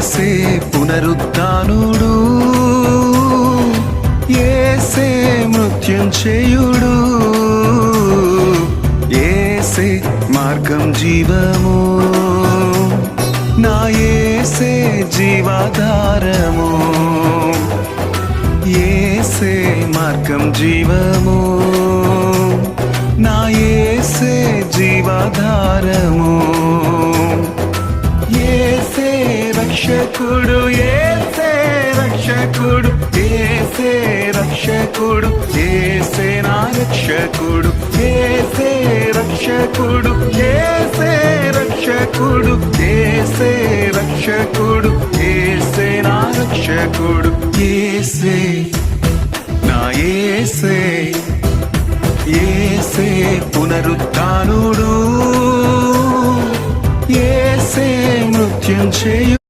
యేసే పునరుత్థానుడు, యేసే మృత్యుంజయుడు, యేసే మార్గం జీవము, నా యేసే జీవాధారము, యేసే మార్గం జీవము, నా యేసే జీవాధారము, యేసే రక్షకుడు, యేసే రక్షకుడు, యేసే రక్షకుడు, యేసే నా రక్షకుడు, యేసే రక్షకుడు, యేసే రక్షకుడు, యేసే రక్షకుడు, యేసే నా రక్షకుడు, యేసే నా యేసే, యేసే పునరుత్థానుడు, యేసే మృత్యుంజయుడు.